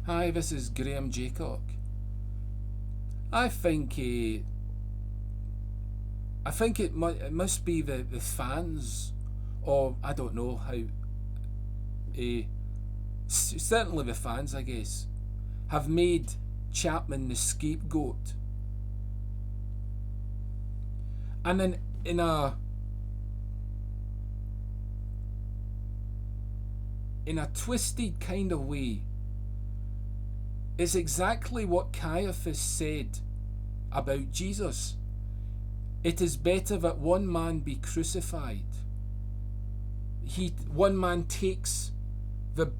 Hi, this is Graham Jeacocke. I think it must be the fans, or I don't know how. Certainly the fans, I guess, have made Chapman the scapegoat, and then in a twisted kind of way, it's exactly what Caiaphas said about Jesus. It is better that one man be crucified. One man takes the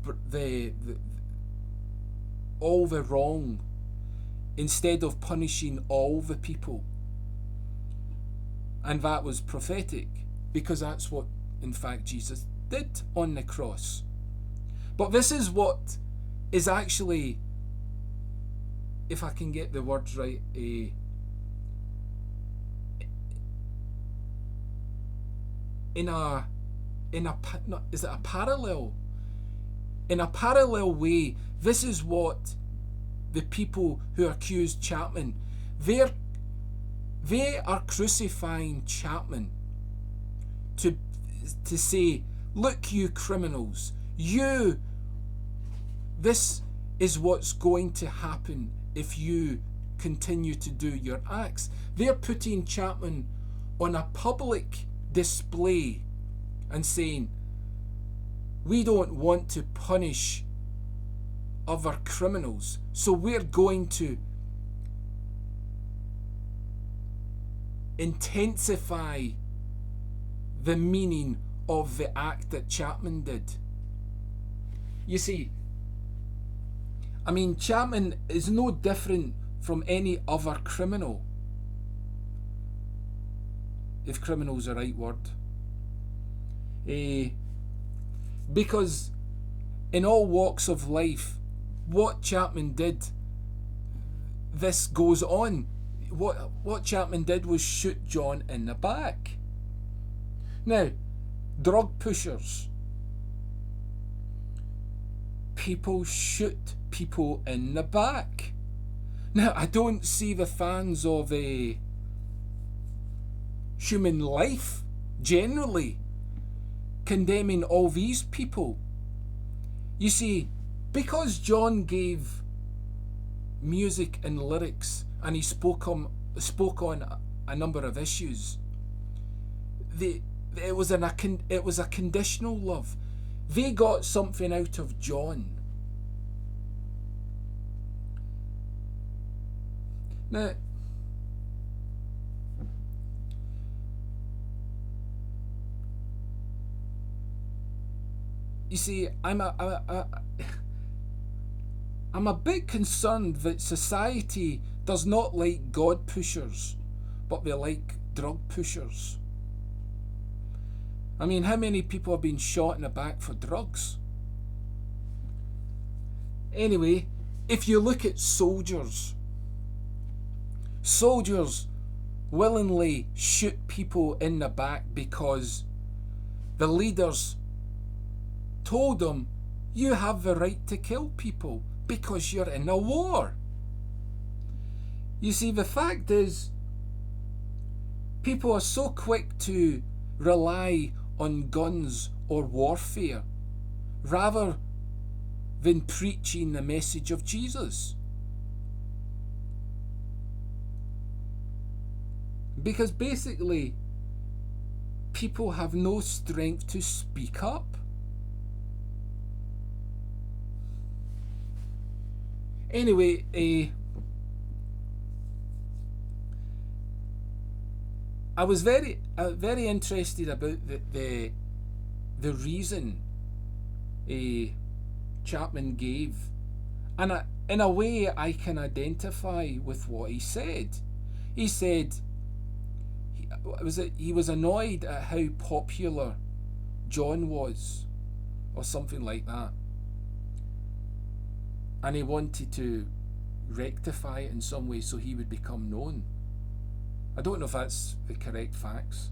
all the wrong instead of punishing all the people. And that was prophetic, because that's what in fact Jesus did on the cross. But this is what is actually, if I can get the words right, is it a parallel? In a parallel way, this is what the people who accused Chapman, they are crucifying Chapman to say, look, you criminals, this is what's going to happen if you continue to do your acts. They're putting Chapman on a public display and saying, we don't want to punish other criminals, so we're going to intensify the meaning of the act that Chapman did. You see, I mean, Chapman is no different from any other criminal, if criminal's the right word. Because in all walks of life, what Chapman did, this goes on. What Chapman did was shoot John in the back. Now, drug pushers, people shoot people in the back. Now, I don't see the fans of human life generally condemning all these people. You see, because John gave music and lyrics and he spoke on a number of issues, it was a conditional love. They got something out of John. Now, you see, I'm a bit concerned that society does not like God pushers, but they like drug pushers. I mean, how many people have been shot in the back for drugs? Anyway, if you look at soldiers willingly shoot people in the back because the leaders told them, you have the right to kill people because you're in a war. You see, the fact is, people are so quick to rely on guns or warfare rather than preaching the message of Jesus. Because basically, people have no strength to speak up. Anyway, I was very interested about the reason Chapman gave, and in a way I can identify with what he said. He said he was annoyed at how popular John was, or something like that, and he wanted to rectify it in some way so he would become known. I don't know if that's the correct facts,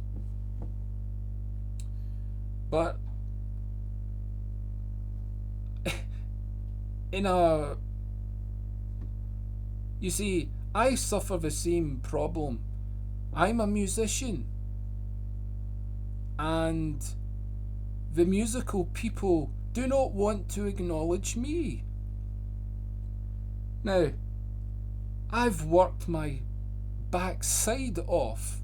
but in a You see, I suffer the same problem. I'm a musician, and the musical people do not want to acknowledge me. Now, I've worked my backside off.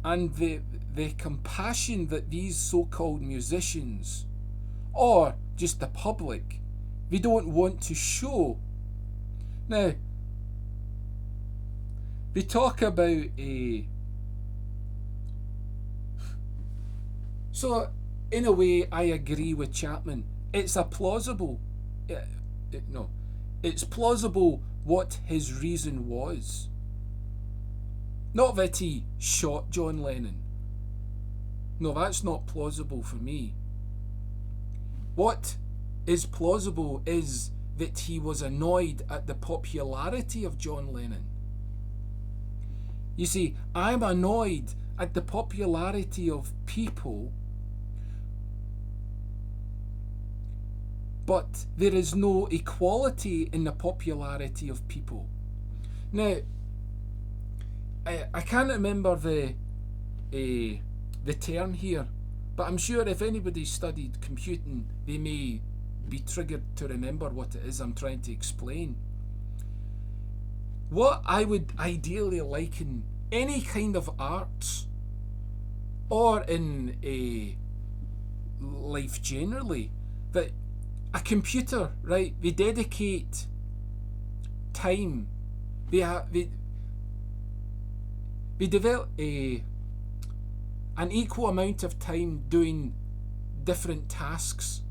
And the compassion that these so-called musicians, or just the public, they don't want to show. Now, they talk about a... So, in a way, I agree with Chapman. It's a plausible... no. It's plausible what his reason was. Not that he shot John Lennon. No, that's not plausible for me. What is plausible is that he was annoyed at the popularity of John Lennon. You see, I'm annoyed at the popularity of people, but there is no equality in the popularity of people. Now, I can't remember the term here, but I'm sure if anybody studied computing, they may be triggered to remember what it is I'm trying to explain. What I would ideally like in any kind of arts, or in a life generally, that a computer, right, they dedicate time, they develop an equal amount of time doing different tasks.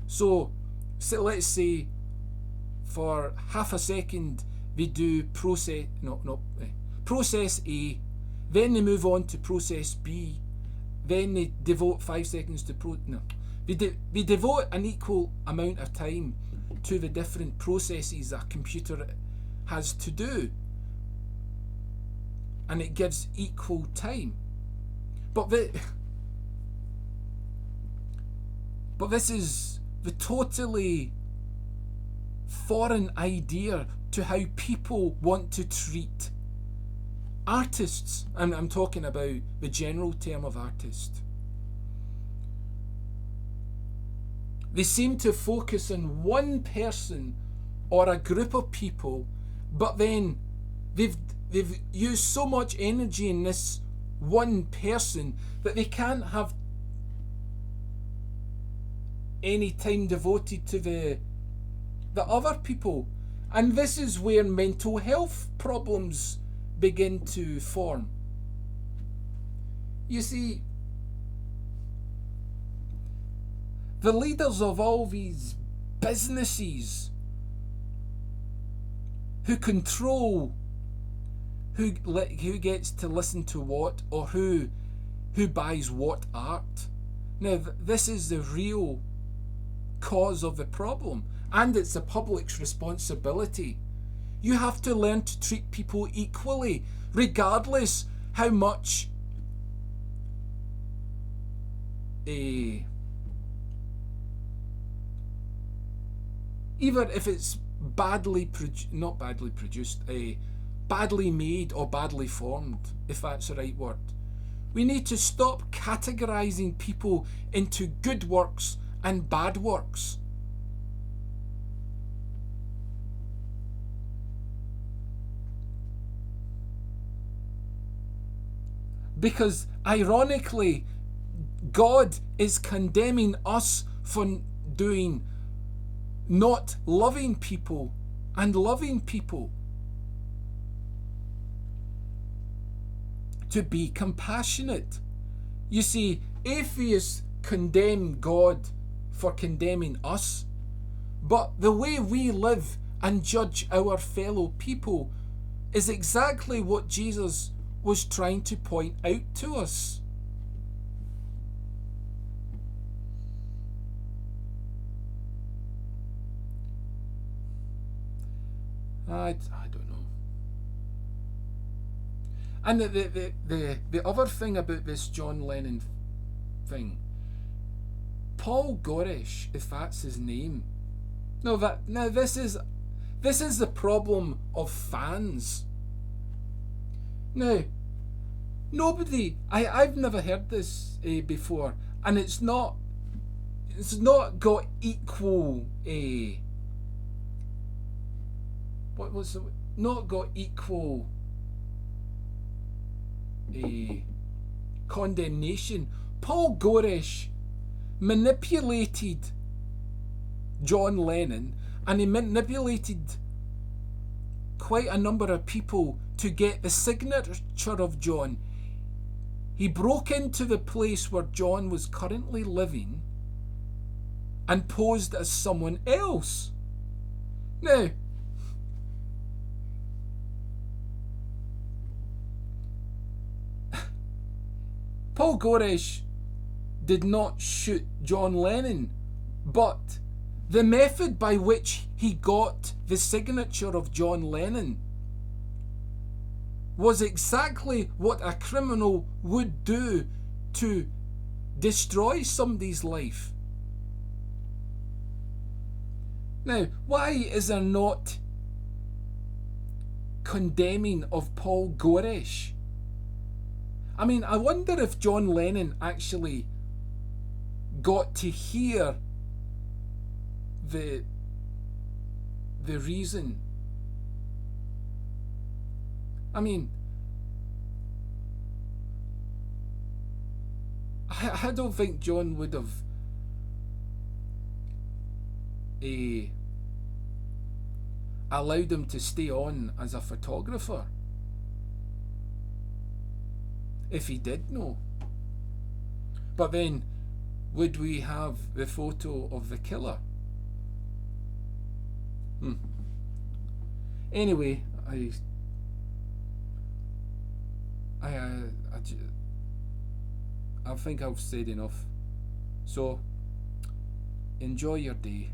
So let's say for half a second they do process A, then they move on to process B, then they devote 5 seconds to they devote an equal amount of time to the different processes a computer has to do, and it gives equal time. But this is the totally foreign idea to how people want to treat artists. And I'm talking about the general term of artist. They seem to focus on one person or a group of people, but then they've used so much energy in this one person that they can't have any time devoted to the other people. And this is where mental health problems begin to form. You see, the leaders of all these businesses who control who gets to listen to what, or who buys what art. Now, this is the real cause of the problem, and it's the public's responsibility. You have to learn to treat people equally, regardless how much either if it's badly made or badly formed, if that's the right word. We need to stop categorizing people into good works and bad works. Because ironically, God is condemning us for not loving people and loving people. To be compassionate. You see, atheists condemn God for condemning us, but the way we live and judge our fellow people is exactly what Jesus was trying to point out to us. I don't know. And the other thing about this John Lennon thing, Paul Gorish, if that's his name. This is the problem of fans. Now, nobody, I've never heard this before, and it's not got equal not got equal condemnation. Paul Gorish manipulated John Lennon, and he manipulated quite a number of people to get the signature of John. He broke into the place where John was currently living and posed as someone else. Now, Paul Gorish did not shoot John Lennon, but the method by which he got the signature of John Lennon was exactly what a criminal would do to destroy somebody's life. Now, why is there not condemning of Paul Gorish? I mean, I wonder if John Lennon actually got to hear the reason. I mean, I don't think John would have allowed him to stay on as a photographer if he did know. But then, would we have the photo of the killer? Anyway, I think I've said enough. So, enjoy your day.